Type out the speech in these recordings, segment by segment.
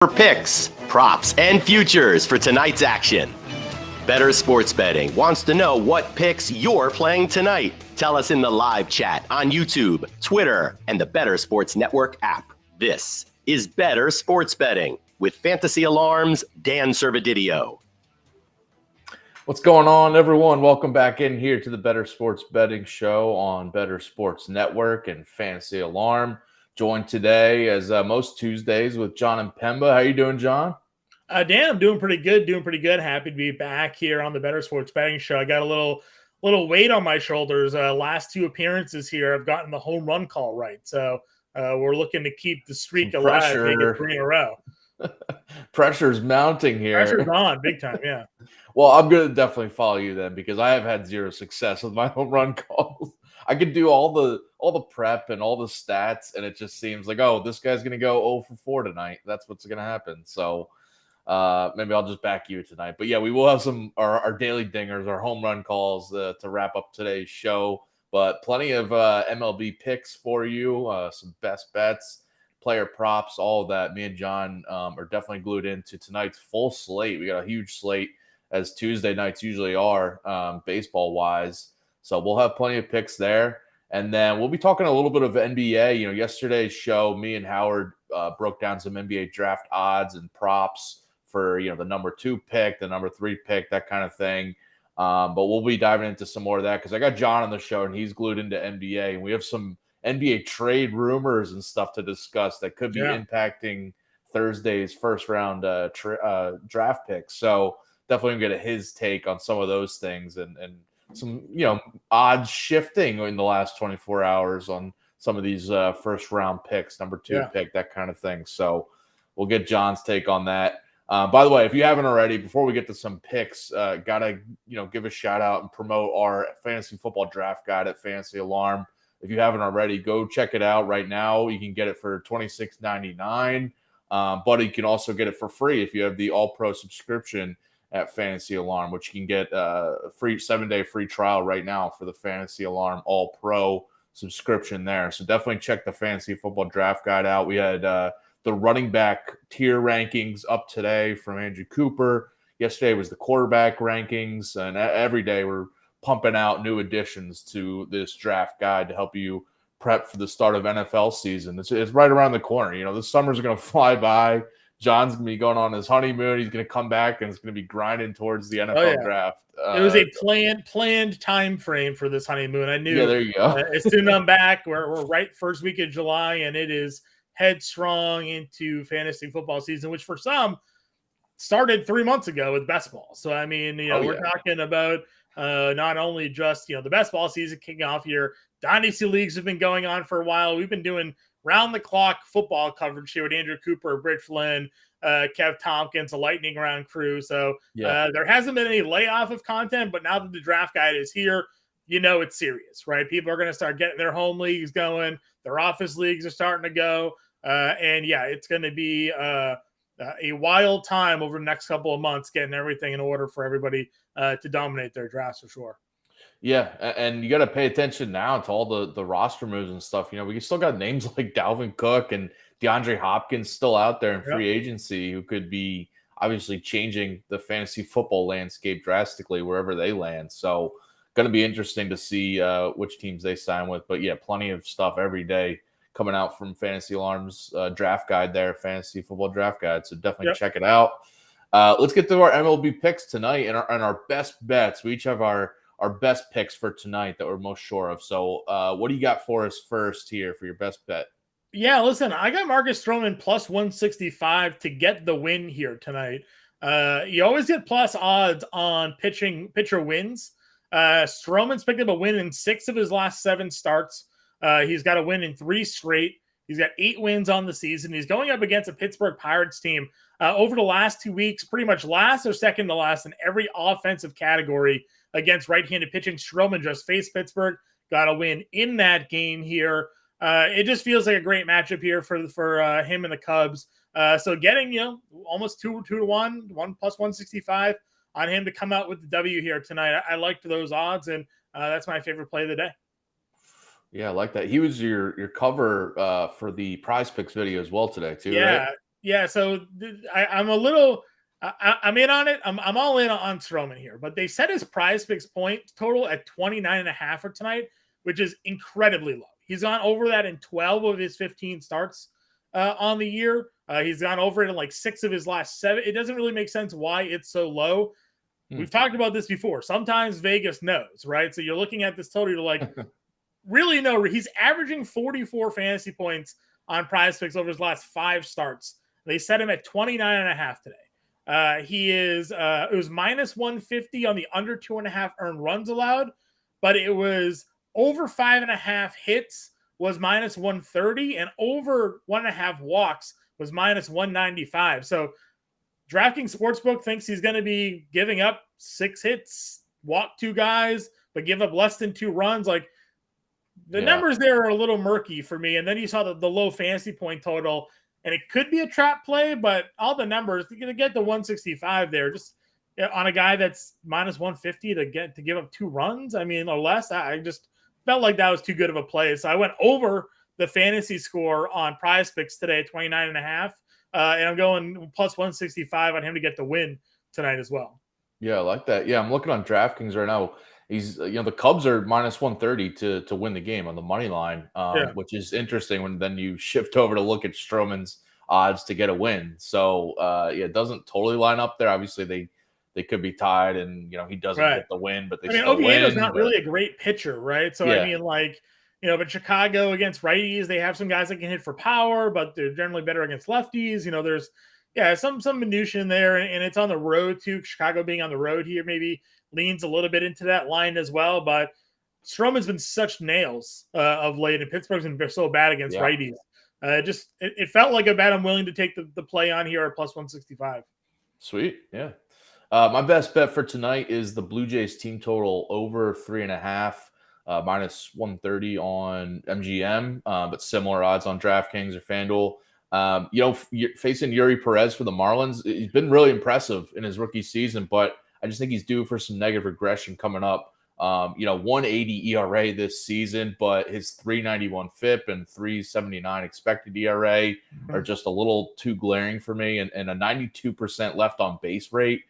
For picks, props, and futures for tonight's action. Bettor Sports Betting wants to know what picks you're playing tonight. Tell us in the live chat on YouTube, Twitter, and the Bettor Sports Network app. This is Bettor Sports Betting with Fantasy Alarm's Dan Servodidio. What's going on, everyone? Welcome back in here to the Bettor Sports Betting Show on Bettor Sports Network and Fantasy Alarm. Joined today, as most Tuesdays, with Jon Impemba. How you doing, John? Dan, I'm doing pretty good. Happy to be back here on the Bettor Sports Betting Show. I got a little weight on my shoulders. Last two appearances here, I've gotten the home run call right. So we're looking to keep the streak alive, make it 3 in a row. Pressure's mounting here. Pressure's on, big time, yeah. Well, I'm going to definitely follow you then, because I have had zero success with my home run calls. I could do all the prep and all the stats, and it just seems like, oh, this guy's going to go 0 for 4 tonight. That's what's going to happen. So maybe I'll just back you tonight. But yeah, we will have our daily dingers, our home run calls to wrap up today's show. But plenty of MLB picks for you, some best bets, player props, all of that. Me and John are definitely glued into tonight's full slate. We got a huge slate, as Tuesday nights usually are, baseball-wise. So we'll have plenty of picks there. And then we'll be talking a little bit of NBA. You know, yesterday's show, me and Howard broke down some NBA draft odds and props for, the number 2 pick, the number 3 pick, that kind of thing. But we'll be diving into some more of that, because I got John on the show, and he's glued into NBA. And we have some NBA trade rumors and stuff to discuss that could be impacting Thursday's first-round draft picks. So definitely going to get his take on some of those things and some, odds shifting in the last 24 hours on some of these first round picks, number 2 pick, that kind of thing. So we'll get John's take on that. By the way, if you haven't already, before we get to some picks, gotta, give a shout out and promote our fantasy football draft guide at Fantasy Alarm. If you haven't already, go check it out right now. You can get it for $26.99, but you can also get it for free if you have the All Pro subscription at Fantasy Alarm, which you can get a free 7-day free trial right now for the Fantasy Alarm All Pro subscription there. So definitely check the Fantasy Football Draft Guide out. We had the running back tier rankings up today from Andrew Cooper. Yesterday was the quarterback rankings, and every day we're pumping out new additions to this draft guide to help you prep for the start of NFL season. It's right around the corner. This summer's going to fly by. John's going to be going on his honeymoon. He's going to come back, and it's going to be grinding towards the NFL draft. It was a planned time frame for this honeymoon. I knew. Yeah, there you go. As soon as I'm back, we're right first week of July, and it is headstrong into fantasy football season, which for some started 3 months ago with best ball. So, I mean, we're talking about not only just, the best ball season kicking off here. Dynasty leagues have been going on for a while. We've been doing round-the-clock football coverage here with Andrew Cooper, Britt Flynn, Kev Tompkins, a lightning round crew. So there hasn't been any layoff of content, but now that the draft guide is here, it's serious, right? People are going to start getting their home leagues going. Their office leagues are starting to go. It's going to be a wild time over the next couple of months getting everything in order for everybody to dominate their drafts for sure. Yeah, and you got to pay attention now to all the roster moves and stuff. We still got names like Dalvin Cook and DeAndre Hopkins still out there in free agency, who could be obviously changing the fantasy football landscape drastically wherever they land. So going to be interesting to see which teams they sign with. But yeah, plenty of stuff every day coming out from Fantasy Alarm's draft guide there, Fantasy Football Draft Guide. So definitely check it out. Let's get to our MLB picks tonight and our best bets. We each have our best picks for tonight that we're most sure of. So what do you got for us first here for your best bet? Yeah, listen, I got Marcus Stroman plus 165 to get the win here tonight. You always get plus odds on pitcher wins. Stroman's picked up a win in 6 of his last 7 starts. He's got a win in 3 straight. He's got 8 wins on the season. He's going up against a Pittsburgh Pirates team over the last 2 weeks, pretty much last or second to last in every offensive category against right-handed pitching. Stroman just faced Pittsburgh, got a win in that game here. It just feels like a great matchup here for him and the Cubs. So getting, almost 2 to 1 plus 165 on him to come out with the W here tonight. I liked those odds, and that's my favorite play of the day. Yeah, I like that. He was your cover for the Prize Picks video as well today, too, yeah, right? Yeah, so I'm a little. I'm in on it. I'm all in on Stroman here, but they set his prize picks point total at 29.5 for tonight, which is incredibly low. He's gone over that in 12 of his 15 starts on the year. He's gone over it in like 6 of his last 7. It doesn't really make sense why it's so low. We've talked about this before. Sometimes Vegas knows, right? So you're looking at this total, you're like, really no. He's averaging 44 fantasy points on prize picks over his last 5 starts. They set him at 29.5 today. He is it was minus 150 on the under 2.5 earned runs allowed, but it was over 5.5 hits was minus 130, and over 1.5 walks was minus 195. So DraftKings Sportsbook thinks he's going to be giving up 6 hits, walk 2 guys, but give up less than 2 runs. Like, the numbers there are a little murky for me. And then you saw the low fantasy point total, and it could be a trap play, but all the numbers, you're going to get the 165 there just on a guy that's minus 150 to give up 2 runs. I mean, or less. I just felt like that was too good of a play. So I went over the fantasy score on prize picks today, 29.5. And I'm going plus 165 on him to get the win tonight as well. Yeah, I like that. Yeah, I'm looking on DraftKings right now. He's, the Cubs are minus 130 to win the game on the money line, which is interesting when then you shift over to look at Stroman's odds to get a win. So, it doesn't totally line up there. Obviously, they could be tied, and he doesn't get the win, but they still win. Oviedo's not really a great pitcher, right? So I mean, like, but Chicago against righties, they have some guys that can hit for power, but they're generally better against lefties. There's some minutia in there, and it's on the road too. Chicago being on the road here maybe leans a little bit into that line as well. But Stroman's been such nails of late, and Pittsburgh's been so bad against righties. It felt like a bet I'm willing to take the play on here at plus 165. Sweet, yeah. My best bet for tonight is the Blue Jays team total over 3.5. Minus 130 on MGM, but similar odds on DraftKings or FanDuel. Facing Yuri Perez for the Marlins, he's been really impressive in his rookie season, but I just think he's due for some negative regression coming up. 180 ERA this season, but his 391 FIP and 379 expected ERA are just a little too glaring for me, and a 92% left on base rate,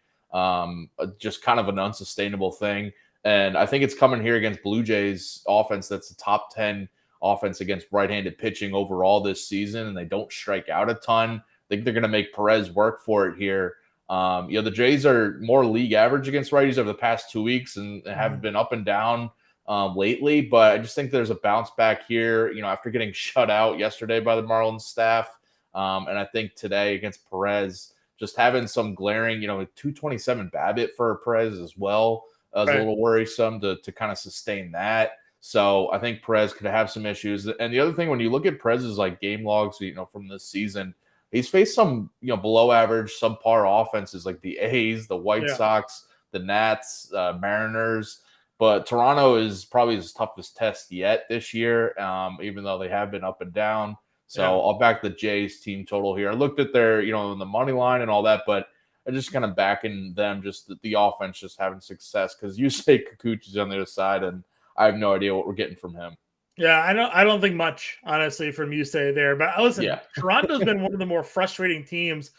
just kind of an unsustainable thing. And I think it's coming here against Blue Jays offense that's the top 10 offense against right-handed pitching overall this season, and they don't strike out a ton. I think they're going to make Perez work for it here. The Jays are more league average against righties over the past 2 weeks and have been up and down lately, but I just think there's a bounce back here, after getting shut out yesterday by the Marlins staff. And I think today against Perez, just having some glaring, 227 BABIP for Perez as well. A little worrisome to kind of sustain that. So I think Perez could have some issues. And the other thing, when you look at Perez's game logs, from this season, he's faced some, below average, subpar offenses like the A's, the White Sox, the Nats, Mariners. But Toronto is probably his toughest test yet this year, even though they have been up and down. So I'll back the Jays team total here. I looked at their, the money line and all that, but I just kind of backing them, just the offense just having success, because you say Kikuchi's on the other side, and I have no idea what we're getting from him. Yeah, I don't think much, honestly, from Yusei there. But listen, Toronto's been one of the more frustrating teams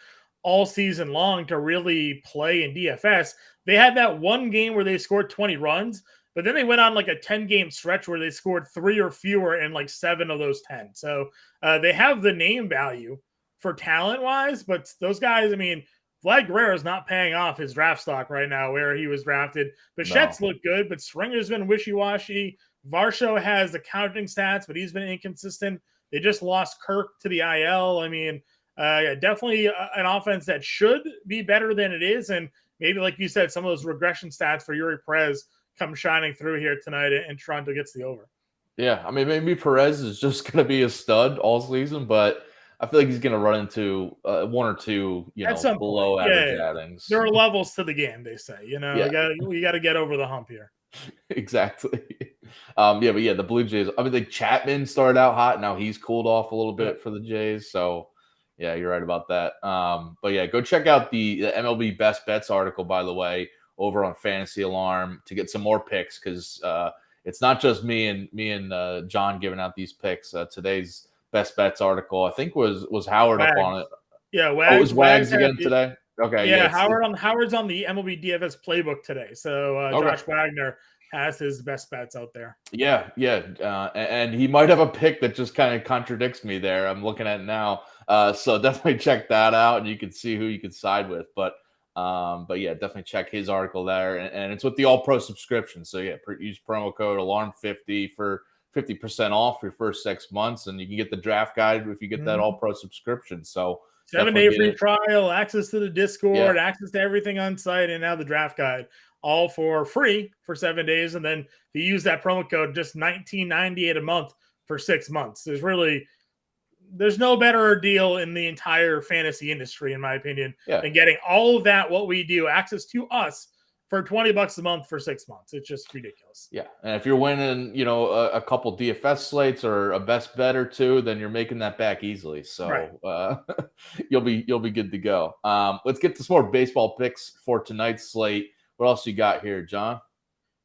all season long to really play in DFS. They had that one game where they scored 20 runs, but then they went on like a 10-game stretch where they scored 3 or fewer in like 7 of those 10. So they have the name value for talent-wise, but those guys, Vlad Guerrero is not paying off his draft stock right now where he was drafted. Bichette's looked good, but Stringer's been wishy-washy. Varsho has the counting stats, but he's been inconsistent. They just lost Kirk to the IL. Definitely an offense that should be better than it is. And maybe, like you said, some of those regression stats for Yuri Perez come shining through here tonight, and Toronto gets the over. Yeah, maybe Perez is just going to be a stud all season, but I feel like he's going to run into 1 or 2, below average outings. There are levels to the game, they say. You got to get over the hump here. Exactly. But the Blue Jays. Chapman started out hot. Now he's cooled off a little bit for the Jays. So, yeah, you're right about that. Go check out the MLB Best Bets article, by the way, over on Fantasy Alarm to get some more picks, because it's not just me and John giving out these picks. Today's Best Bets article, I think was Howard up on it. Yeah, Oh, it was Wags had again today? Okay, yeah, yeah. Howard's on the MLB DFS playbook today. So Okay. Josh Wagner has his best bets out there. Yeah, yeah. And he might have a pick that just kind of contradicts me there. I'm looking at it now. So definitely check that out and you can see who you could side with. But yeah, definitely check his article there. And it's with the All Pro subscription. So yeah, use promo code ALARM50 for 50% off your first 6 months. And you can get the draft guide if you get that All Pro subscription. So 7-day free trial, access to the Discord, Yeah. access to everything on site, and now the draft guide, all for free for 7 days. And then if you use that promo code, just $19.98 a month for 6 months. There's no better deal in the entire fantasy industry, in my opinion, than getting all of that, what we do, access to us for $20 a month for 6 months. It's just ridiculous. Yeah. And if you're winning, a couple DFS slates or a best bet or two, then you're making that back easily. So you'll be good to go. Let's get to some more baseball picks for tonight's slate. What else you got here, John?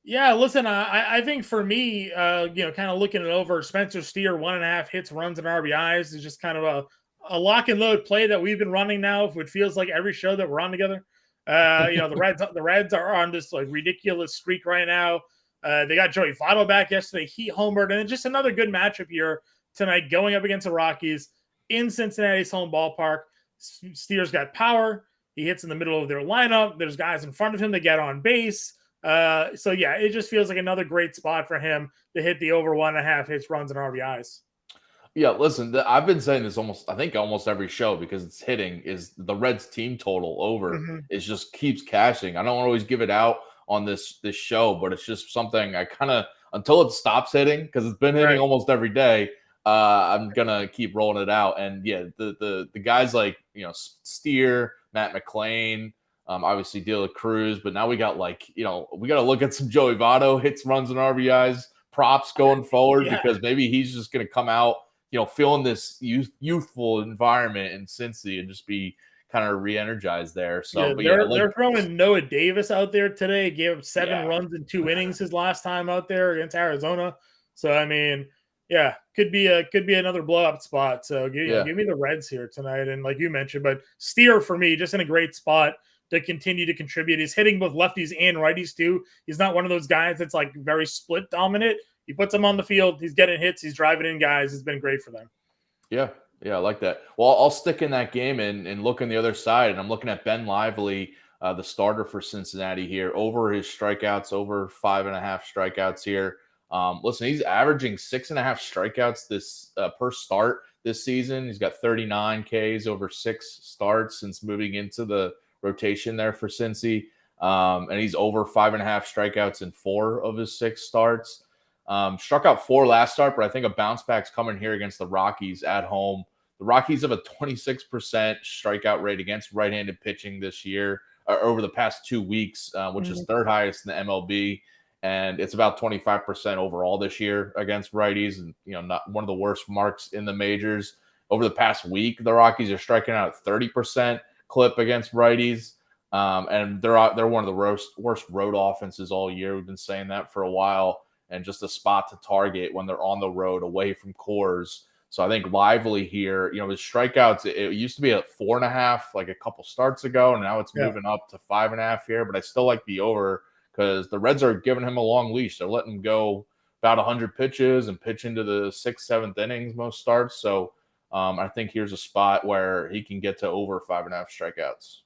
Yeah, listen, I think for me, kind of looking it over, Spencer Steer, 1.5 hits, runs, and RBIs is just kind of a lock and load play that we've been running now. It feels like every show that we're on together. The Reds are on this like ridiculous streak right now. They got Joey Votto back yesterday. He homered, and just another good matchup here tonight, going up against the Rockies in Cincinnati's home ballpark. Steer's got power. He hits in the middle of their lineup. There's guys in front of him that get on base. So yeah, it just feels like another great spot for him to hit the over 1.5 hits, runs, and RBIs. Yeah, listen, I've been saying this almost every show because it's hitting is the Reds team total over is just keeps cashing. I don't always give it out on this show, but it's just something I kind of until it stops hitting because it's been hitting almost every day. I'm gonna keep rolling it out, and yeah, the guys like Steer, Matt McClain, obviously De La Cruz, but now we got we got to look at some Joey Votto hits, runs, and RBIs props going forward because maybe he's just gonna come out. Feeling this youthful environment in Cincy and just be kind of re-energized there. So they're throwing Noah Davis out there today. Gave up 7 runs in 2 innings his last time out there against Arizona. So I mean, could be another blow up spot. So give me the Reds here tonight. And like you mentioned, but Steer for me, just in a great spot to continue to contribute. He's hitting both lefties and righties too. He's not one of those guys that's like very split dominant. He puts them on the field. He's getting hits. He's driving in guys. It's been great for them. Yeah, I like that. Well, I'll stick in that game and look on the other side. And I'm looking at Ben Lively, the starter for Cincinnati here, over his strikeouts, over 5.5 strikeouts here. Listen, he's averaging 6.5 strikeouts this per start this season. He's got 39 Ks over 6 starts since moving into the rotation there for Cincy. And he's over 5.5 strikeouts in 4 of his 6 starts. Struck out 4 last start, but I think a bounce back's coming here against the Rockies at home. The Rockies have a 26% strikeout rate against right-handed pitching this year, or over the past 2 weeks, which is 3rd highest in the MLB. And it's about 25% overall this year against righties, and not one of the worst marks in the majors. Over the past week, the Rockies are striking out at 30% clip against righties. And they're one of the worst road offenses all year. We've been saying that for a while. And just a spot to target when they're on the road away from cores. So I think Lively here, his strikeouts, it used to be at 4.5 like a couple starts ago, and now it's moving up to 5.5 here. But I still like the over because the Reds are giving him a long leash. They're letting him go about 100 pitches and pitch into the 6th, 7th innings most starts. So I think here's a spot where he can get to over 5.5 strikeouts.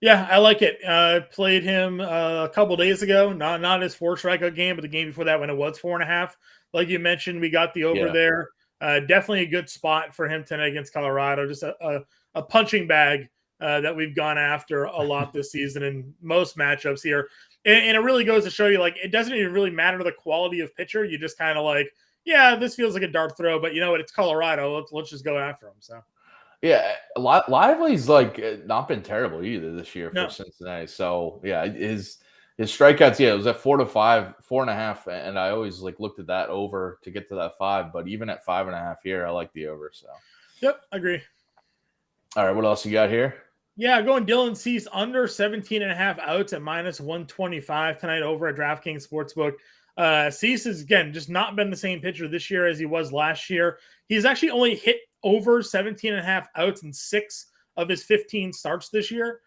Yeah, I like it. Played him a couple days ago. Not his 4 strikeout game, but the game before that when it was 4.5. Like you mentioned, we got the over there. Definitely a good spot for him tonight against Colorado. Just a punching bag that we've gone after a lot this season in most matchups here. And it really goes to show you, like, it doesn't even really matter the quality of pitcher. You just kind of like, this feels like a dart throw, but you know what? It's Colorado. Let's just go after him. So. Yeah, Lively's not been terrible either this year for Cincinnati. So his strikeouts, it was at 4 to 5, 4.5, and I always looked at that over to get to that 5. But even at 5.5 here, I like the over. So, yep, agree. All right, what else you got here? Yeah, going Dylan Cease under 17.5 outs at -125 tonight over at DraftKings Sportsbook. Cease has, again, just not been the same pitcher this year as he was last year. He's actually only hit over 17.5 outs in 6 of his 15 starts this year.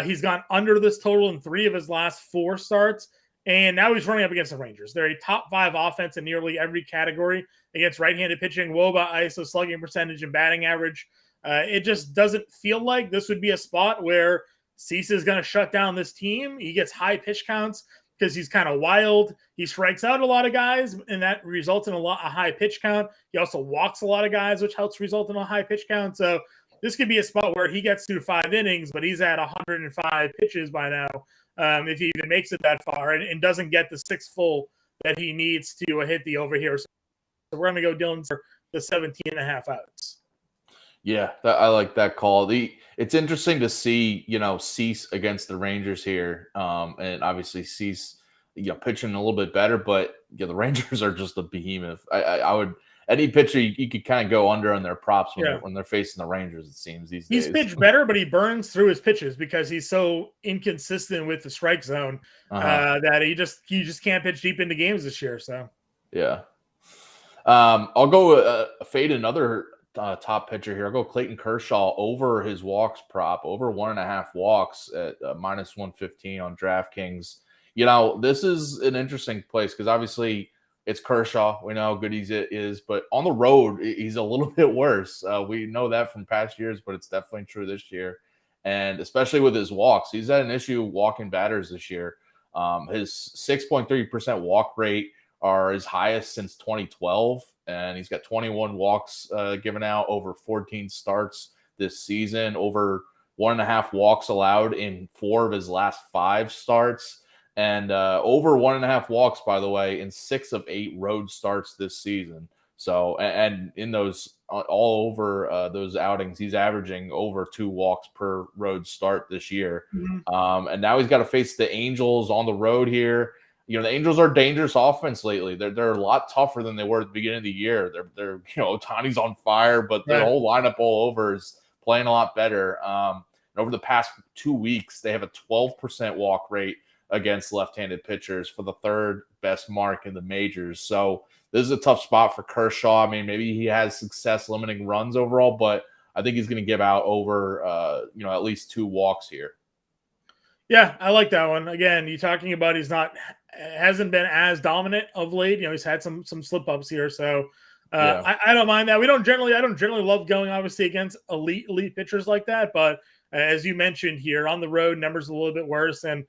He's gone under this total in 3 of his last 4 starts. And now he's running up against the Rangers. They're a top 5 offense in nearly every category against right-handed pitching, WOBA, ISO, slugging percentage, and batting average. It just doesn't feel like this would be a spot where Cease is going to shut down this team. He gets high pitch counts because he's kind of wild. He strikes out a lot of guys, and that results in a high pitch count. He also walks a lot of guys, which helps result in a high pitch count. So this could be a spot where he gets through 5 innings, but he's at 105 pitches by now. If he even makes it that far and doesn't get the 6 full that he needs to hit the over here. So we're going to go Dylan for the 17.5 outs. Yeah, I like that call. It's interesting to see, Cease against the Rangers here. And obviously Cease, pitching a little bit better, but the Rangers are just a behemoth. I would any pitcher you could kind of go under on their props when they're facing the Rangers, it seems these days. He's pitched better, but he burns through his pitches because he's so inconsistent with the strike zone that he just can't pitch deep into games this year. So yeah, I'll go fade another top pitcher here. I'll go Clayton Kershaw over his walks prop, over 1.5 walks at minus 115 on DraftKings. This is an interesting place because obviously it's Kershaw. We know how good he is, but on the road, he's a little bit worse. We know that from past years, but it's definitely true this year. And especially with his walks, he's had an issue walking batters this year. His 6.3% walk rate are his highest since 2012, and he's got 21 walks given out over 14 starts this season, over 1.5 walks allowed in 4 of his last 5 starts. And over 1.5 walks, by the way, in 6 of 8 road starts this season. So, and in those all over those outings, he's averaging over 2 walks per road start this year. Mm-hmm. And now he's got to face the Angels on the road here. The Angels are dangerous offense lately. They're a lot tougher than they were at the beginning of the year. They're Ohtani's on fire, but their whole lineup all over is playing a lot better. And over the past 2 weeks, they have a 12% walk rate against left-handed pitchers for the 3rd best mark in the majors. So this is a tough spot for Kershaw. I mean, maybe he has success limiting runs overall, but I think he's going to give out over, at least 2 walks here. Yeah, I like that one. Again, you're talking about hasn't been as dominant of late. He's had some slip ups here. So I don't mind that. I don't generally love going obviously against elite pitchers like that. But as you mentioned here on the road, numbers a little bit worse. And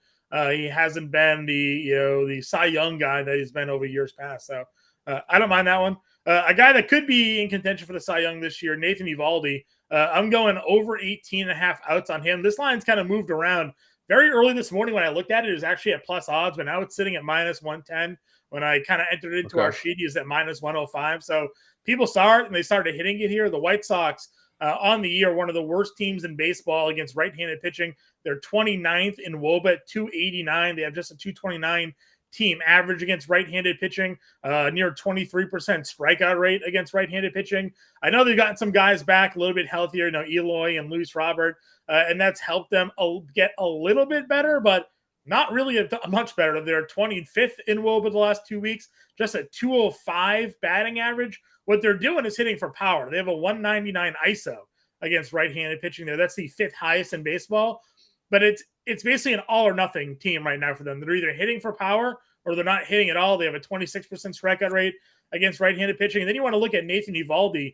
he hasn't been the Cy Young guy that he's been over years past. So I don't mind that one. A guy that could be in contention for the Cy Young this year, Nathan Eovaldi. I'm going over 18.5 outs on him. This line's kind of moved around. Very early this morning when I looked at it, it was actually at plus odds, but now it's sitting at minus 110. When I kind of entered into our sheet, he's at minus 105. So people saw it and they started hitting it here. The White Sox on the year, one of the worst teams in baseball against right-handed pitching. They're 29th in WOBA at 289. They have just a 229 team average against right-handed pitching, near 23% strikeout rate against right-handed pitching. I know they've gotten some guys back a little bit healthier, Eloy and Luis Robert, and that's helped them get a little bit better, but not really much better. They're 25th in WOBA the last 2 weeks, just a 205 batting average. What they're doing is hitting for power. They have a 199 ISO against right-handed pitching there. That's the 5th highest in baseball, but it's basically an all or nothing team right now for them. They're either hitting for power or they're not hitting at all. They have a 26% strikeout rate against right-handed pitching. And then you want to look at Nathan Eovaldi.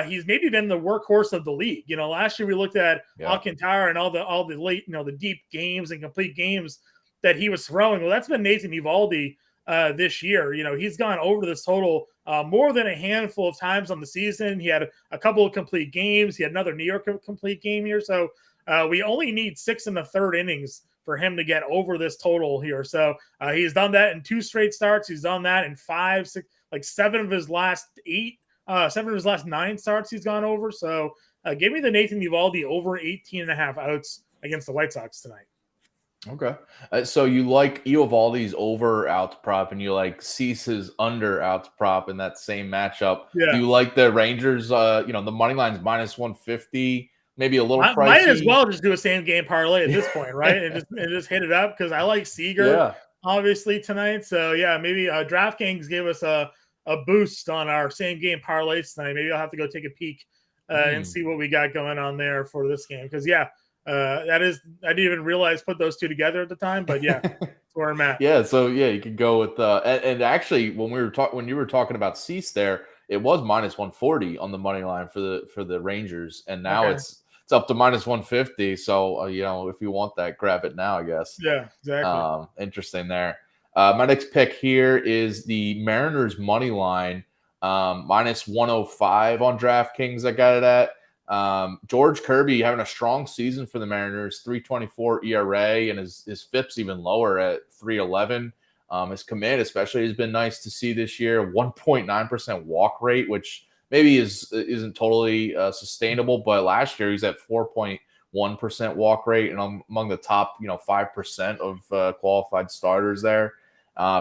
He's maybe been the workhorse of the league. Last year we looked at Alcantara and all the late, the deep games and complete games that he was throwing. Well, that's been Nathan Eovaldi this year. He's gone over this total more than a handful of times on the season. He had a couple of complete games. He had another New York complete game here. So we only need 6 1/3 innings for him to get over this total here. So he's done that in 2 straight starts. He's done that in 5, 6, 7 of his last 8, 7 of his last 9 starts he's gone over. So give me the Nathan Eovaldi over 18.5 outs against the White Sox tonight. Okay. So you like Eovaldi's over outs prop and you like Cease's under outs prop in that same matchup. Yeah. Do you like the Rangers, the money line's minus 150, maybe a little pricey? Might as well just do a same game parlay at this point, right? and just hit it up because I like Seager obviously tonight. So yeah, maybe DraftKings gave us a boost on our same game parlays tonight. Maybe I'll have to go take a peek and see what we got going on there for this game. Because that is, I didn't even realize put those two together at the time, but yeah, that's where I'm at. Yeah, so you could go with and actually when you were talking about Cease there, it was minus 140 on the money line for the Rangers, and now it's up to minus 150. So if you want that, grab it now, I guess. Yeah, exactly. Interesting there. My next pick here is the Mariners money line, minus 105 on DraftKings. I got it at. George Kirby having a strong season for the Mariners, 3.24 ERA, and his FIP's even lower at 3.11. His command especially has been nice to see this year, 1.9% walk rate, which maybe isn't totally sustainable, but last year he's at 4.1% walk rate and among the top 5% of qualified starters there.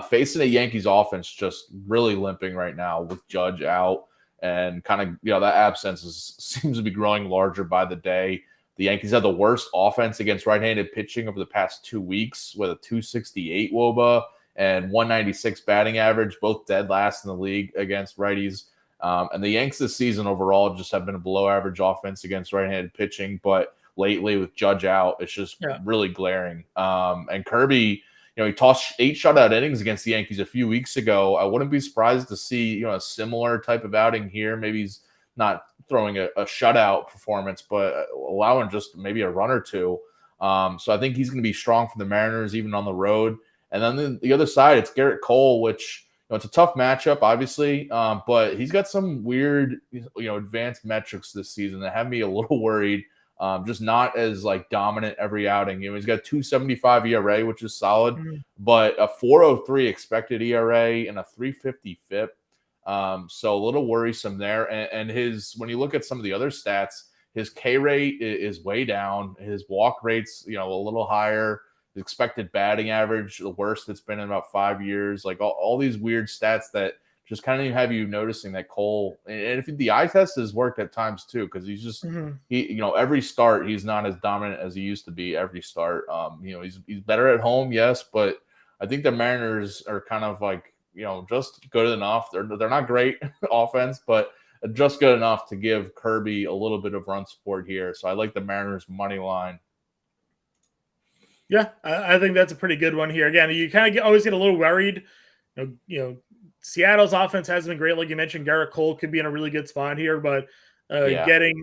Facing a Yankees offense just really limping right now with Judge out. And kind of, that absence seems to be growing larger by the day. The Yankees have the worst offense against right-handed pitching over the past 2 weeks with a 268 WOBA and 196 batting average, both dead last in the league against righties. And the Yanks this season overall just have been a below-average offense against right-handed pitching. But lately with Judge out, it's just really glaring. And Kirby, he tossed 8 shutout innings against the Yankees a few weeks ago. I wouldn't be surprised to see, a similar type of outing here. Maybe he's not throwing a shutout performance, but allowing just maybe a run or two. So I think he's going to be strong for the Mariners, even on the road. And then the other side, it's Garrett Cole, which it's a tough matchup, obviously, but he's got some weird, advanced metrics this season that have me a little worried. Just not as dominant every outing. He's got 2.75 ERA, which is solid, but a 4.03 expected ERA and a 3.50 FIP. So a little worrisome there. And when you look at some of the other stats, his K rate is way down. His walk rate's a little higher. His expected batting average, the worst it's been in about 5 years. All these weird stats that just kind of have you noticing that Cole, and if the eye test has worked at times too, because he's just every start he's not as dominant as he used to be. Every start, he's better at home, yes, but I think the Mariners are kind of just good enough. They're not great offense, but just good enough to give Kirby a little bit of run support here. So I like the Mariners money line. Yeah, I think that's a pretty good one here. Again, you kind of always get a little worried. Seattle's offense hasn't been great. Like you mentioned, Garrett Cole could be in a really good spot here, but getting,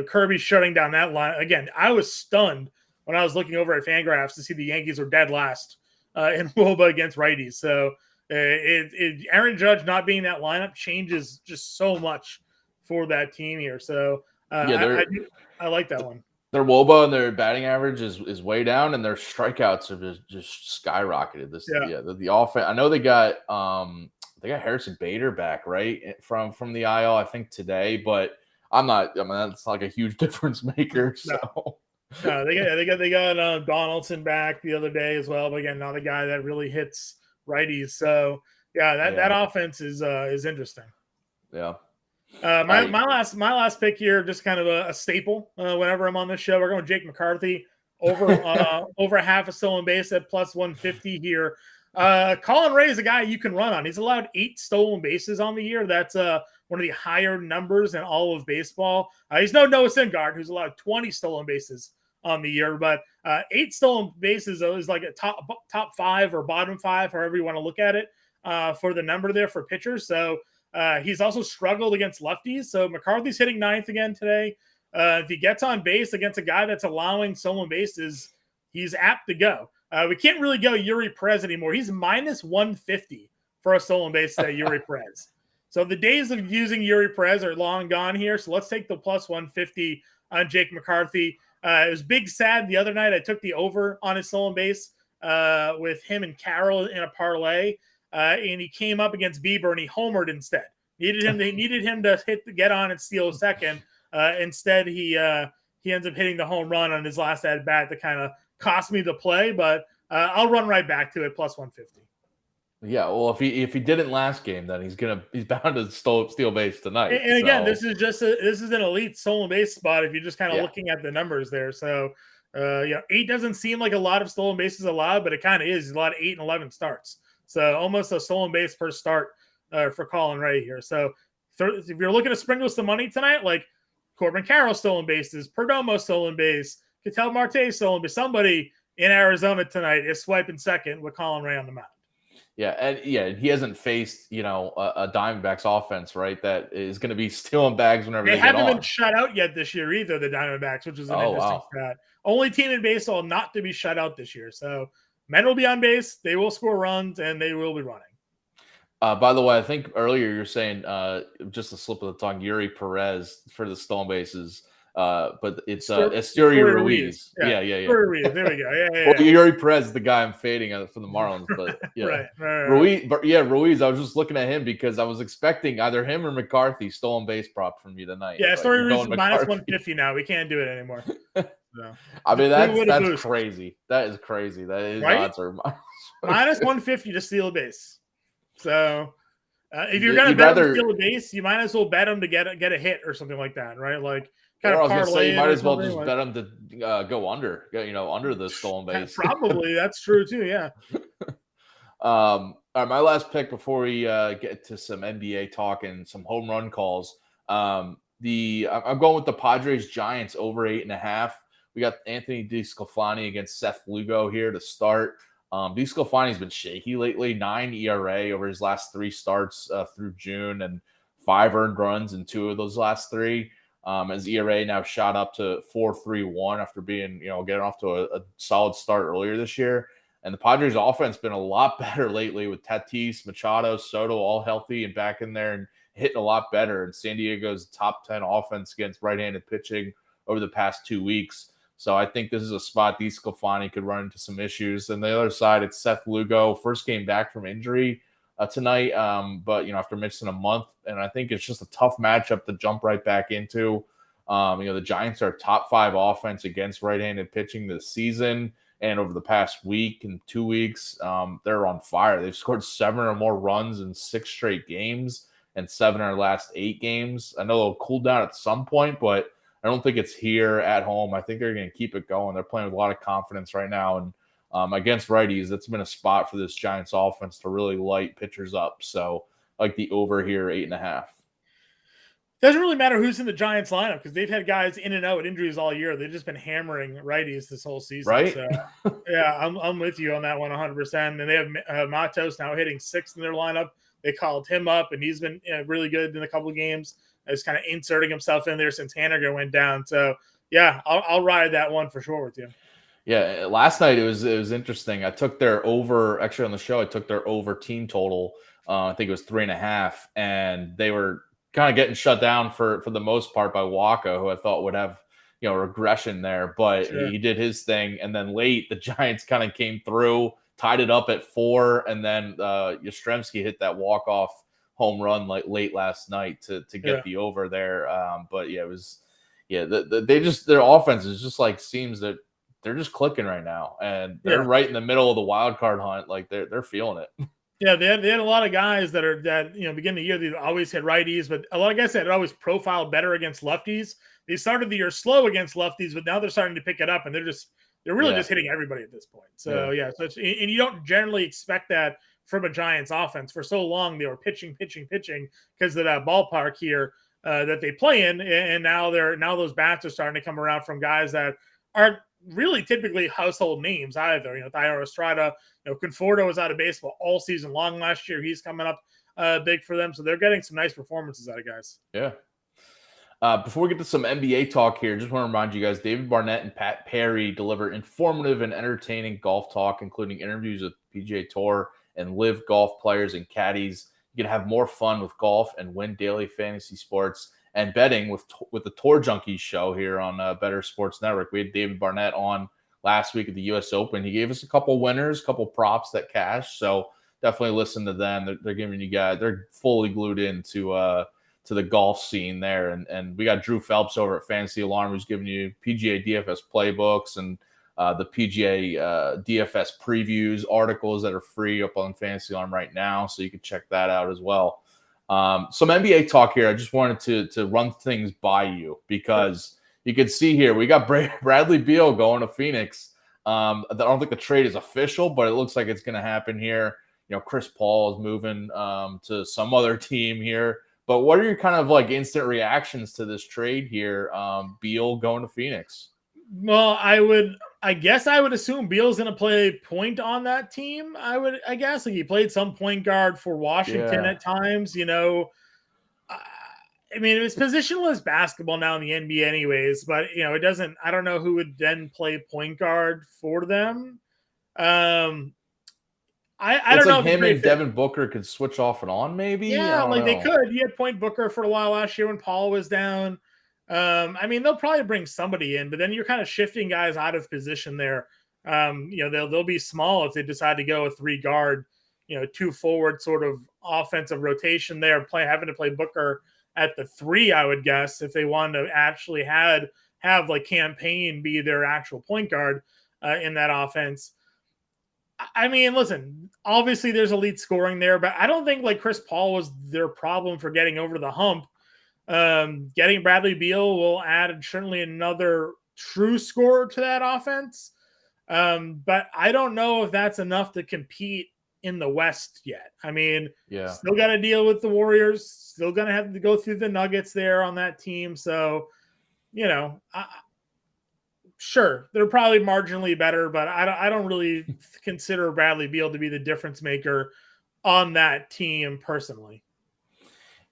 Kirby shutting down that line. Again, I was stunned when I was looking over at Fangraphs to see the Yankees are dead last in WOBA against righties. So Aaron Judge not being in that lineup changes just so much for that team here. So I like that one. Their WOBA and their batting average is way down, and their strikeouts have just skyrocketed. The offense. I know they got Harrison Bader back, right, from the IL, I think today, but that's like a huge difference maker. So no, they got Donaldson back the other day as well, but again, not a guy that really hits righties. So that offense is interesting. Yeah. My last pick here, just kind of a staple. Whenever I'm on this show, we're going Jake McCarthy over half a stolen base at plus 150 here. Colin Ray is a guy you can run on. He's allowed 8 stolen bases on the year. That's one of the higher numbers in all of baseball. He's no Noah Syndergaard, who's allowed 20 stolen bases on the year, but 8 stolen bases is like a top 5 or bottom 5, however you want to look at it, for the number there for pitchers. So he's also struggled against lefties. So McCarthy's hitting 9th again today. If he gets on base against a guy that's allowing stolen bases, he's apt to go. We can't really go Yuri Perez anymore. He's minus 150 for a stolen base at Yuri Perez. So the days of using Yuri Perez are long gone here. So let's take the plus 150 on Jake McCarthy. It was big sad the other night. I took the over on his stolen base with him and Carroll in a parlay. And he came up against Bieber and he homered instead. They needed him to get on and steal a second. Instead, he ends up hitting the home run on his last at bat that kind of cost me the play. But I'll run right back to it plus 150. Yeah, well, if he didn't last game, then he's bound to steal base tonight. And again, this is an elite stolen base spot if you're just kind of looking at the numbers there. So 8 doesn't seem like a lot of stolen bases allowed, but it kind of is a lot of 8 and 11 starts. So almost a stolen base per start for Colin Ray here. So if you're looking to sprinkle some money tonight, Corbin Carroll stolen bases, Perdomo stolen base, Ketel Marte stolen base. Somebody in Arizona tonight is swiping second with Colin Ray on the mound. Yeah, and he hasn't faced, a Diamondbacks offense, right? That is going to be stealing bags whenever they get on. They haven't been shut out yet this year either, the Diamondbacks, which is an interesting stat. Only team in baseball not to be shut out this year. So men will be on base, they will score runs, and they will be running. By the way, I think earlier you're saying just a slip of the tongue, Yuri Perez for the stolen bases. But it's Esteury Ruiz. Yeah. Ruiz. There we go. Yeah. Well, Yuri Perez is the guy I'm fading for the Marlins, but yeah. right. Ruiz, but Ruiz. I was just looking at him because I was expecting either him or McCarthy stolen base prop from you tonight. Yeah, Esteury Ruiz is minus 150 now. We can't do it anymore. So. I mean, that's crazy. That is crazy. That is odds are minus 150 to steal a base. So. If you're gonna bet him to steal a base, you might as well bet him to get a hit or something like that, right? Like kind of parlay. You might as well just bet him to go under, under the stolen base. Probably that's true too. Yeah. All right, my last pick before we get to some NBA talk and some home run calls. I'm going with the Padres Giants over 8.5. We got Anthony DeSclafani against Seth Lugo here to start. DeSclafani's been shaky lately, 9 ERA over his last 3 starts through June and 5 earned runs in 2 of those last 3. His ERA now shot up to 4.31 after being, getting off to a solid start earlier this year. And the Padres offense been a lot better lately with Tatis, Machado, Soto all healthy and back in there and hitting a lot better. And San Diego's top 10 offense against right-handed pitching over the past 2 weeks. So I think this is a spot DeSclafani could run into some issues. And the other side, it's Seth Lugo, first game back from injury tonight. But, after missing a month, and I think it's just a tough matchup to jump right back into. The Giants are top 5 offense against right-handed pitching this season. And over the past week and 2 weeks, they're on fire. They've scored 7 or more runs in 6 straight games and 7 in our last 8 games. I know they'll cool down at some point, but I don't think it's here at home. I think they're going to keep it going. They're playing with a lot of confidence right now. And against righties, that's been a spot for this Giants offense to really light pitchers up. So like the over here, 8.5. Doesn't really matter who's in the Giants lineup because they've had guys in and out with injuries all year. They've just been hammering righties this whole season. Right? So, yeah, I'm with you on that one 100%. And they have Matos now hitting 6th in their lineup. They called him up, and he's been really good in a couple of games. He's kind of inserting himself in there since Haniger went down. So, yeah, I'll ride that one for sure with you. Yeah, last night it was interesting. I took their over, actually on the show, I took their over team total. I think it was 3.5, and they were kind of getting shut down for the most part by Waka, who I thought would have, regression there, but he did his thing. And then late, the Giants kind of came through, tied it up at 4, and then Yastrzemski hit that walk-off home run like late last night to get the over there. But yeah, it was their offense is just like seems that they're just clicking right now, and they're right in the middle of the wild card hunt. Like they're feeling it. Yeah, they had a lot of guys that beginning of the year they always had righties, but a lot of guys that had always profiled better against lefties. They started the year slow against lefties, but now they're starting to pick it up, and they're really just hitting everybody at this point. So so and you don't generally expect that from a Giants offense. For so long, they were pitching because of that ballpark here that they play in, and now those bats are starting to come around from guys that aren't really typically household names either. Thairo Estrada, Conforto was out of baseball all season long last year. He's coming up big for them, so they're getting some nice performances out of guys. Yeah. Before we get to some NBA talk here, just want to remind you guys, David Barnett and Pat Perry deliver informative and entertaining golf talk, including interviews with PGA Tour and live golf players and caddies. You can have more fun with golf and win daily fantasy sports and betting with the Tour Junkies show here on Bettor Sports Network. We had David Barnett on last week at the U.S. Open. He gave us a couple winners, a couple props that cashed. So definitely listen to them. They're giving you guys, they're fully glued into to the golf scene there. And we got Drew Phelps over at Fantasy Alarm, who's giving you PGA DFS playbooks and the PGA DFS previews articles that are free up on Fantasy Alarm right now. So you can check that out as well. Some NBA talk here. I just wanted to run things by you because you can see here, we got Bradley Beal going to Phoenix. I don't think the trade is official, but it looks like it's going to happen here. Chris Paul is moving to some other team here. But what are your kind of like instant reactions to this trade here? Beal going to Phoenix. Well, I guess I would assume Beal's going to play point on that team. I guess like he played some point guard for Washington at times, I mean, it's positionless basketball now in the NBA anyways, but it doesn't, I don't know who would then play point guard for them. I don't know. Him and Devin Booker could switch off and on, maybe. Yeah, like they could. He had point Booker for a while last year when Paul was down. I mean, they'll probably bring somebody in, but then you're kind of shifting guys out of position there. They'll be small if they decide to go a 3-guard, 2 forward sort of offensive rotation there, having to play Booker at the 3, I would guess, if they wanted to actually have like Campaign be their actual point guard in that offense. I mean, listen, obviously there's elite scoring there, but I don't think like Chris Paul was their problem for getting over the hump. Getting Bradley Beal will add certainly another true scorer to that offense. But I don't know if that's enough to compete in the West yet. I mean, still got to deal with the Warriors, still going to have to go through the Nuggets there on that team. So, sure, they're probably marginally better, but I don't really consider Bradley Beal to be the difference maker on that team personally.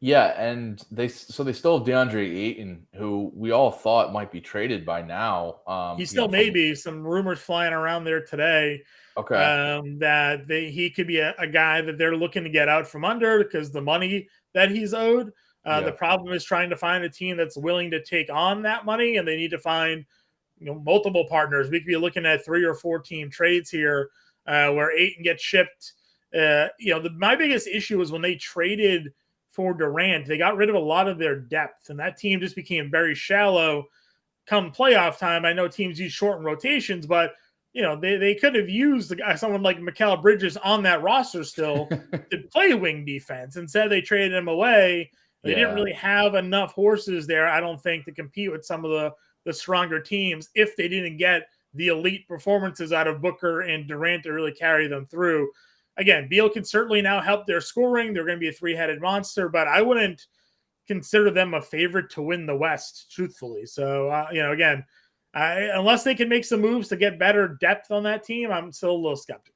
Yeah, and they still have DeAndre Ayton, who we all thought might be traded by now. He still may be. Some rumors flying around there today. Okay. That he could be a guy that they're looking to get out from under because the money that he's owed. The problem is trying to find a team that's willing to take on that money, and they need to find multiple partners. We could be looking at 3 or 4 team trades here where Ayton gets shipped. My biggest issue was when they traded for Durant, they got rid of a lot of their depth, and that team just became very shallow come playoff time. I know teams use shortened rotations, but they could have used someone like Mikal Bridges on that roster still to play wing defense. Instead, they traded him away. They didn't really have enough horses there, I don't think, to compete with some of the stronger teams if they didn't get the elite performances out of Booker and Durant to really carry them through. Again, Beal can certainly now help their scoring. They're going to be a 3-headed monster, but I wouldn't consider them a favorite to win the West, truthfully. So, again, unless they can make some moves to get better depth on that team, I'm still a little skeptical.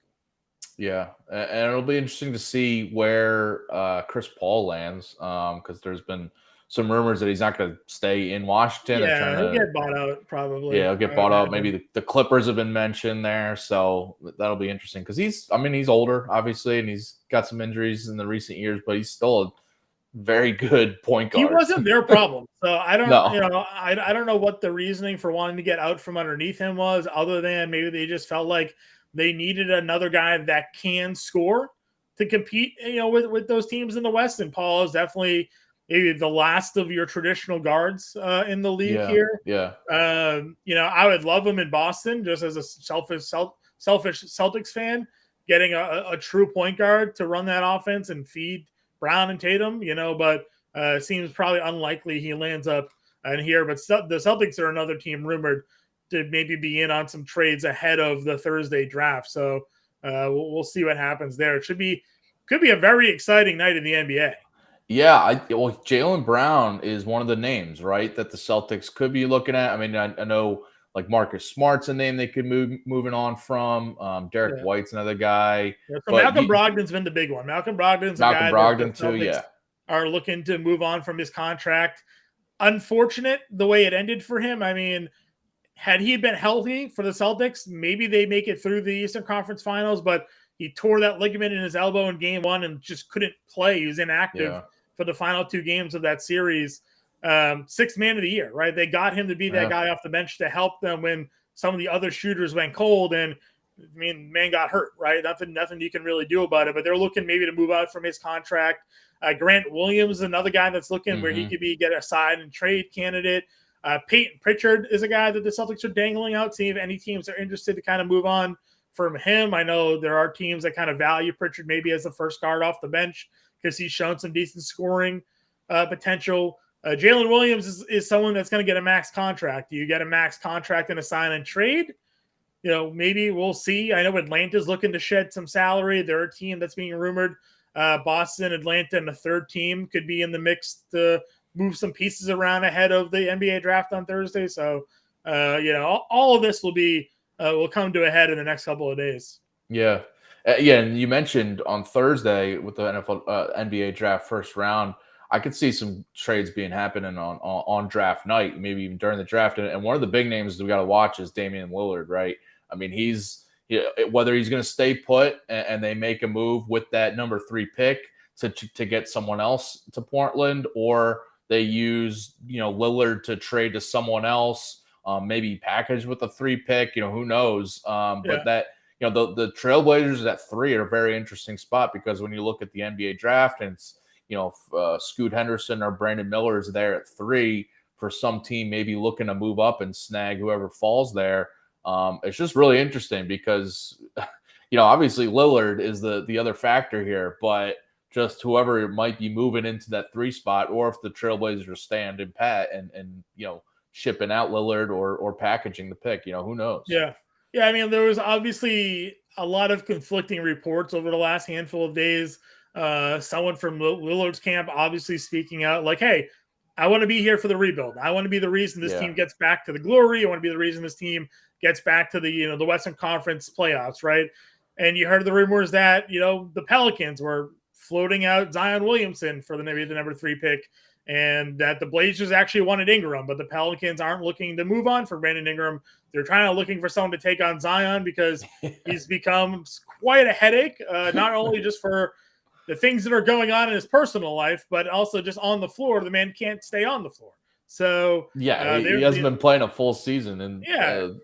Yeah, and it'll be interesting to see where Chris Paul lands because there's been some rumors that he's not going to stay in Washington. Yeah, he'll get bought out probably. Yeah, he'll get bought out. Maybe the Clippers have been mentioned there, so that'll be interesting because he's older, obviously, and he's got some injuries in the recent years, but he's still a very good point guard. He wasn't their problem, so I don't, I don't know what the reasoning for wanting to get out from underneath him was, other than maybe they just felt like they needed another guy that can score to compete, with those teams in the West, and Paul is definitely maybe the last of your traditional guards in the league here. Yeah. I would love him in Boston just as a selfish Celtics fan, getting a true point guard to run that offense and feed Brown and Tatum, but it seems probably unlikely he lands up in here. But the Celtics are another team rumored to maybe be in on some trades ahead of the Thursday draft. So we'll see what happens there. Could be a very exciting night in the NBA. Yeah, Jaylen Brown is one of the names, right, that the Celtics could be looking at. I mean, I know like Marcus Smart's a name they could moving on from. Derek White's another guy. Yeah, so Malcolm Brogdon's been the big one. Malcolm Brogdon too. Are looking to move on from his contract. Unfortunate the way it ended for him. I mean, had he been healthy for the Celtics, maybe they make it through the Eastern Conference Finals, but he tore that ligament in his elbow in game 1 and just couldn't play. He was inactive for the final 2 games of that series. 6th man of the year, right? They got him to be that guy off the bench to help them when some of the other shooters went cold. And I mean, man got hurt, right? Nothing you can really do about it, but they're looking maybe to move out from his contract. Grant Williams is another guy that's looking where he could get a side and trade candidate. Peyton Pritchard is a guy that the Celtics are dangling out, seeing if any teams are interested to kind of move on from him. I know there are teams that kind of value Pritchard maybe as the first guard off the bench because he's shown some decent scoring potential. Jalen Williams is someone that's going to get a max contract. You get a max contract and a sign and trade. Maybe we'll see. I know Atlanta's looking to shed some salary. They're a team that's being rumored Boston, Atlanta, and a third team could be in the mix to move some pieces around ahead of the NBA draft on Thursday. So, all of this will come to a head in the next couple of days. Yeah. And you mentioned on Thursday with the NBA draft first round, I could see some trades happening on draft night, maybe even during the draft. And one of the big names we got to watch is Damian Lillard, right? I mean, whether he's going to stay put and they make a move with that number 3 pick to get someone else to Portland, or they use, Lillard to trade to someone else, maybe packaged with a 3 pick, who knows? But that, the Trailblazers at 3 are a very interesting spot, because when you look at the NBA draft and it's, Scoot Henderson or Brandon Miller is there at 3 for some team, maybe looking to move up and snag whoever falls there. It's just really interesting because, obviously Lillard is the other factor here, but just whoever might be moving into that 3 spot, or if the Trailblazers are standing pat and shipping out Lillard or packaging the pick, who knows? Yeah. Yeah. I mean, there was obviously a lot of conflicting reports over the last handful of days. Someone from Lillard's camp obviously speaking out like, hey, I want to be here for the rebuild. I want to be the reason this team gets back to the glory. I want to be the reason this team gets back to the, the Western Conference playoffs, right? And you heard the rumors that, the Pelicans were floating out Zion Williamson for maybe the number 3 pick, and that the Blazers actually wanted Ingram, but the Pelicans aren't looking to move on for Brandon Ingram. They're looking for someone to take on Zion because he's become quite a headache, not only just for the things that are going on in his personal life, but also just on the floor. The man can't stay on the floor. So he hasn't been playing a full season, and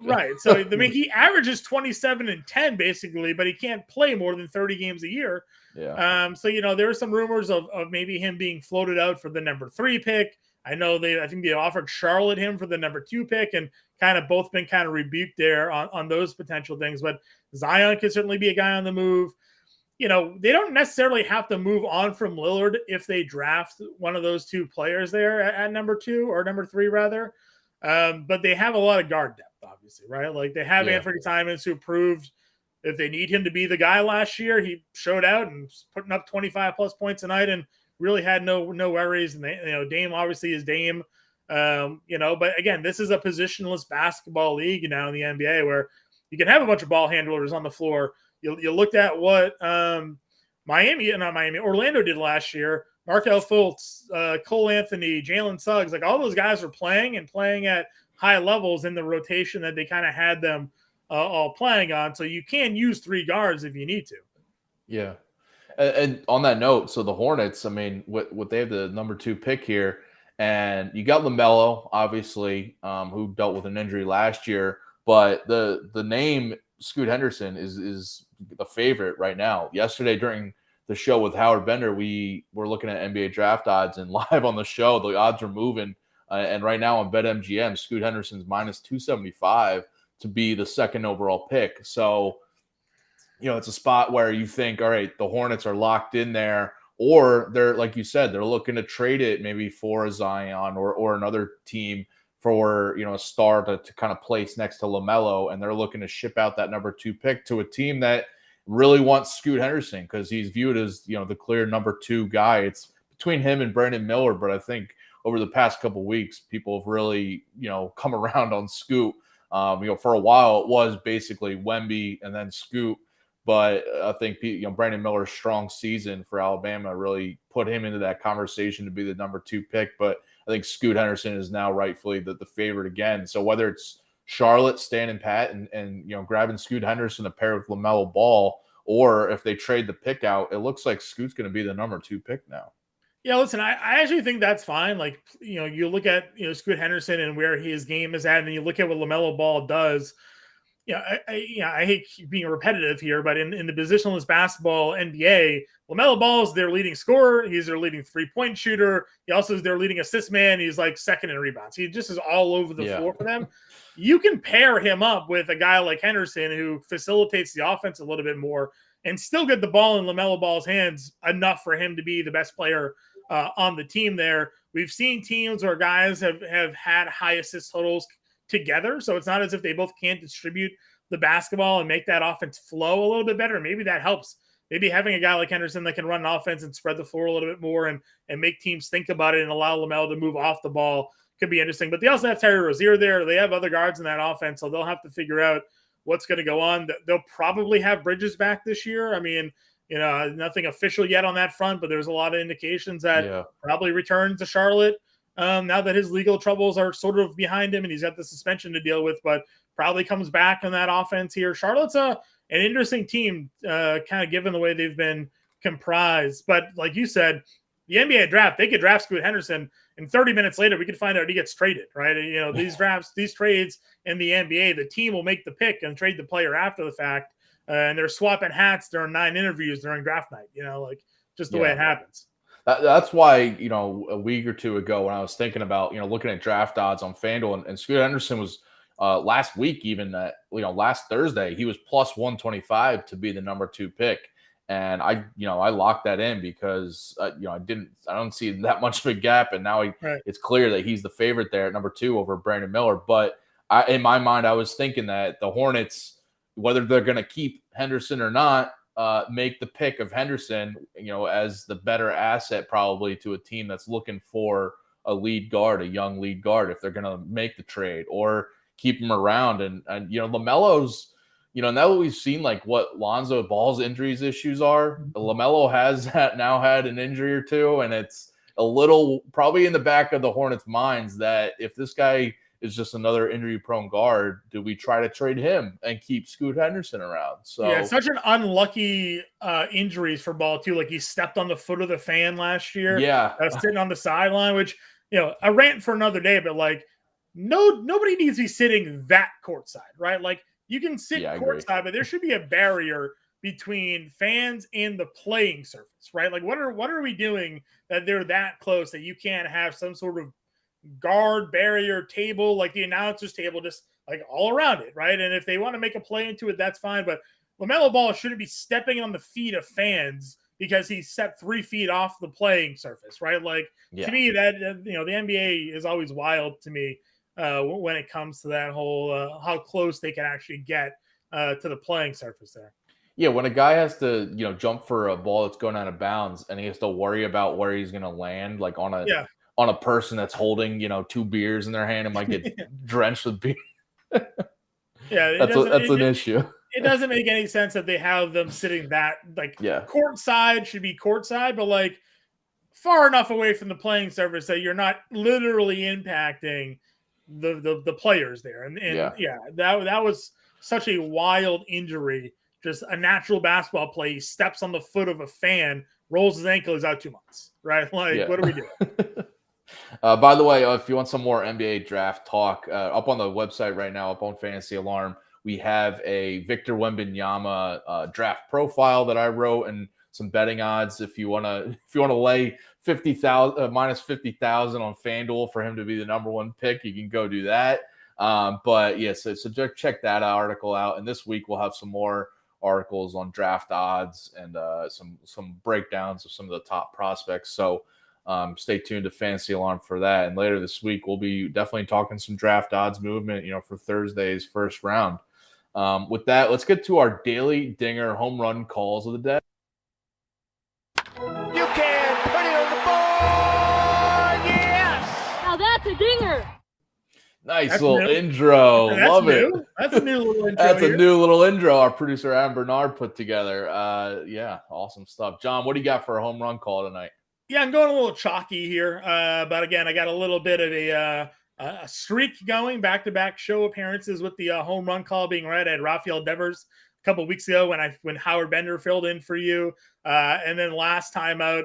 right. So he averages 27 and 10 basically, but he can't play more than 30 games a year. Yeah. So there are some rumors of maybe him being floated out for the number 3 pick. I think they offered Charlotte him for the number 2 pick, and both been rebuked there on those potential things. But Zion could certainly be a guy on the move. They don't necessarily have to move on from Lillard if they draft one of those 2 players there at number 2 or number 3 rather. But they have a lot of guard depth, obviously, right? Like they have Anthony Simons, who proved if they need him to be the guy last year, he showed out and was putting up 25 plus points a night and really had no worries. And Dame obviously is Dame. But again, this is a positionless basketball league now in the NBA where you can have a bunch of ball handlers on the floor. You looked at what Orlando did last year. Markelle Fultz, Cole Anthony, Jalen Suggs, like all those guys were playing at high levels in the rotation that they had them all playing on. So you can use 3 guards if you need to. Yeah. And on that note, so the Hornets, I mean, what they have the number 2 pick here, and you got LaMelo, obviously, who dealt with an injury last year, but the name Scoot Henderson is the favorite right now. Yesterday during the show with Howard Bender, we were looking at NBA draft odds, and live on the show, the odds are moving. And right now on BetMGM, Scoot Henderson's minus 275 to be the 2nd overall pick. So, it's a spot where you think, all right, the Hornets are locked in there, or they're, like you said, they're looking to trade it maybe for a Zion or another team for, a star to place next to LaMelo, and they're looking to ship out that number 2 pick to a team that really wants Scoot Henderson because he's viewed as, the clear number 2 guy. It's between him and Brandon Miller, but I think over the past couple of weeks, people have really, come around on Scoot. For a while, it was basically Wemby and then Scoot, but I think, Brandon Miller's strong season for Alabama really put him into that conversation to be the number 2 pick, but I think Scoot Henderson is now rightfully the favorite again. So whether it's Charlotte standing pat and grabbing Scoot Henderson to pair with LaMelo Ball, or if they trade the pick out, it looks like Scoot's going to be the number 2 pick now. Yeah, listen, I actually think that's fine. Like, you look at Scoot Henderson and where his game is at, and you look at what LaMelo Ball does. I hate being repetitive here, but in the positionless basketball NBA, LaMelo Ball is their leading scorer. He's their leading 3-point shooter. He also is their leading assist man. He's like 2nd in rebounds. He just is all over the floor for them. You can pair him up with a guy like Henderson who facilitates the offense a little bit more and still get the ball in LaMelo Ball's hands enough for him to be the best player on the team there. We've seen teams where guys have had high assist totals together, so it's not as if they both can't distribute the basketball and make that offense flow a little bit better. Maybe that helps maybe having a guy like Henderson that can run an offense and spread the floor a little bit more and make teams think about it and allow LaMelo to move off the ball could be interesting. But they also have Terry Rozier there. They have other guards in that offense, so they'll have to figure out what's going to go on. They'll probably have Bridges back this year. I mean, nothing official yet on that front, but there's a lot of indications that probably return to Charlotte now that his legal troubles are sort of behind him and he's got the suspension to deal with, but probably comes back in that offense here. Charlotte's an interesting team, kind of given the way they've been comprised. But like you said, the NBA draft, they could draft Scoot Henderson, and 30 minutes later, we could find out he gets traded, right? These drafts, these trades in the NBA, the team will make the pick and trade the player after the fact. And they're swapping hats during 9 interviews during draft night, just the way it happens. That's why, a week or two ago when I was thinking about, looking at draft odds on FanDuel and Scoot Henderson was last week, even last Thursday, he was plus 125 to be the number 2 pick. And I locked that in because, I don't see that much of a gap. And now it's clear that he's the favorite there at number 2 over Brandon Miller. But in my mind, I was thinking that the Hornets, whether they're going to keep Henderson or not, make the pick of Henderson, as the better asset probably to a team that's looking for a lead guard, a young lead guard, if they're going to make the trade or keep him around. And LaMelo's, now that we've seen like what Lonzo Ball's injuries issues are, LaMelo has now had an injury or two, and it's a little probably in the back of the Hornets' minds that if this guy is just another injury-prone guard, do we try to trade him and keep Scoot Henderson around? So yeah, such an unlucky injuries for Ball too. Like he stepped on the foot of the fan last year. Yeah, sitting on the sideline, which a rant for another day. But like, nobody needs to be sitting that courtside, right? Like you can sit courtside, but there should be a barrier between fans and the playing surface, right? Like what are we doing that they're that close that you can't have some sort of guard barrier table, like the announcers table, just like all around it, right? And if they want to make a play into it, that's fine. But LaMelo Ball shouldn't be stepping on the feet of fans because he stepped 3 feet off the playing surface, right? Like to me, that the NBA is always wild to me when it comes to that whole how close they can actually get to the playing surface there. Yeah, when a guy has to jump for a ball that's going out of bounds and he has to worry about where he's going to land, like on a person that's holding, 2 beers in their hand and might get drenched with beer. That's an issue. It doesn't make any sense that they have them sitting courtside should be courtside, but like far enough away from the playing surface that you're not literally impacting the players there. And that was such a wild injury. Just a natural basketball play. He steps on the foot of a fan, rolls his ankle, he's out 2 months, right? Like, what are we doing? By the way, if you want some more NBA draft talk, up on the website right now, up on Fantasy Alarm, we have a Victor Wembanyama draft profile that I wrote and some betting odds. If you want to lay 50,000 minus 50,000 on FanDuel for him to be the number 1 pick, you can go do that. But yes, so check that article out. And this week we'll have some more articles on draft odds and some breakdowns of some of the top prospects. So stay tuned to Fantasy Alarm for that. And later this week, we'll be definitely talking some draft odds movement, for Thursday's first round. With that, let's get to our daily dinger home run calls of the day. You can put it on the board. Yes. Now that's a dinger. Nice little intro. Love it. That's a new little intro. That's a new little intro our producer Adam Bernard put together. Awesome stuff. John, what do you got for a home run call tonight? Yeah, I'm going a little chalky here. But again, I got a little bit of a streak going, back-to-back show appearances with the home run call being read. I had Rafael Devers a couple of weeks ago when Howard Bender filled in for you. And then last time out,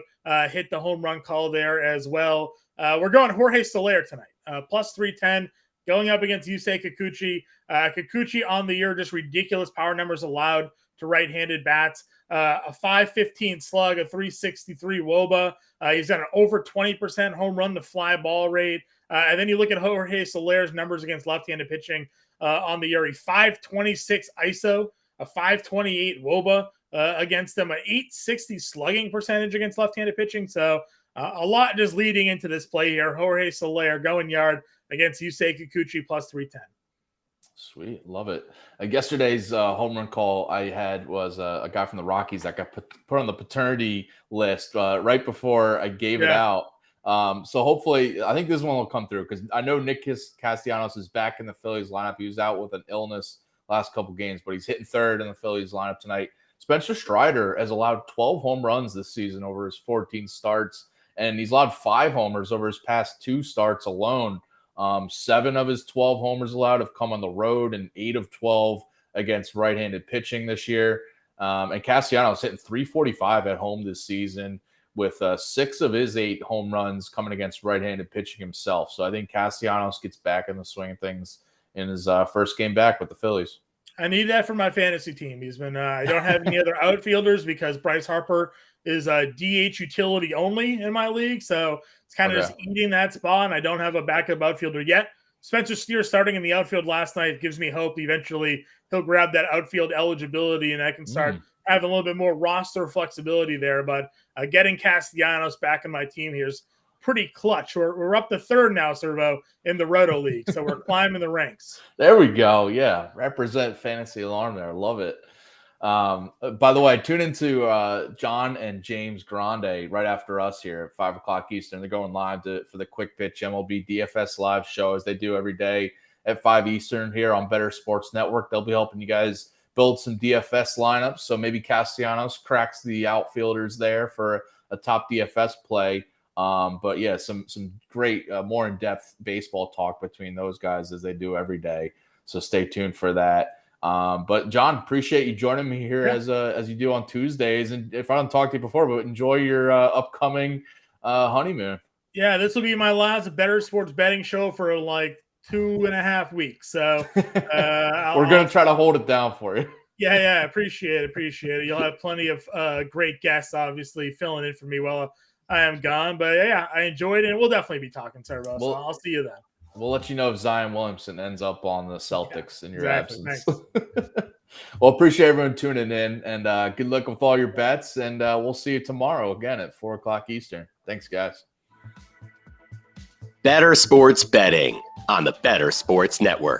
hit the home run call there as well. We're going Jorge Soler tonight, plus 310. Going up against Yusei Kikuchi. Kikuchi on the year, just ridiculous power numbers allowed to right-handed bats. A 515 slug, a 363 WOBA. He's got an over 20% home run to fly ball rate. And then you look at Jorge Soler's numbers against left-handed pitching on the year. 526 ISO, a 528 WOBA against them, an 860 slugging percentage against left-handed pitching. So a lot just leading into this play here. Jorge Soler going yard against Yusei Kikuchi plus 310. Sweet. Love it. Yesterday's home run call I had was a guy from the Rockies that got put on the paternity list right before I gave it out. So hopefully, I think this one will come through because I know Nick Castellanos is back in the Phillies lineup. He was out with an illness last couple games, but he's hitting third in the Phillies lineup tonight. Spencer Strider has allowed 12 home runs this season over his 14 starts, and he's allowed 5 homers over his past 2 starts alone. 7 of his 12 homers allowed have come on the road, and 8 of 12 against right-handed pitching this year. And Castellanos hitting .345 at home this season, with 6 of his 8 home runs coming against right-handed pitching himself. So I think Castellanos gets back in the swing of things in his first game back with the Phillies. I need that for my fantasy team. He's been. I don't have any other outfielders because Bryce Harper is a DH utility only in my league, so it's kind of just eating that spot. And I don't have a backup outfielder yet. Spencer Steer starting in the outfield last night gives me hope. Eventually, he'll grab that outfield eligibility, and I can start having a little bit more roster flexibility there. But getting Castellanos back in my team here is pretty clutch. We're up to third now, Servo, in the Roto League, so we're climbing the ranks. There we go. Yeah, represent Fantasy Alarm there. Love it. By the way, tune into John and James Grande right after us here at 5 o'clock Eastern. They're going live for the Quick Pitch MLB DFS live show, as they do every day at 5 Eastern here on Bettor Sports Network. They'll be helping you guys build some DFS lineups. So maybe Castellanos cracks the outfielders there for a top DFS play. But yeah, some great, more in-depth baseball talk between those guys as they do every day. So stay tuned for that. But John, appreciate you joining me here as you do on Tuesdays. And if I don't talk to you before, but enjoy your upcoming honeymoon. Yeah, this will be my last Bettor Sports betting show for like 2.5 weeks. So we're going to try to hold it down for you. Yeah. Appreciate it. You'll have plenty of great guests, obviously, filling in for me while I am gone. But yeah, I enjoyed it. And we'll definitely be talking, Servo. So I'll see you then. We'll let you know if Zion Williamson ends up on the Celtics in your absence. Well, appreciate everyone tuning in, and good luck with all your bets. And we'll see you tomorrow again at 4 o'clock Eastern. Thanks, guys. Bettor Sports Betting on the Bettor Sports Network.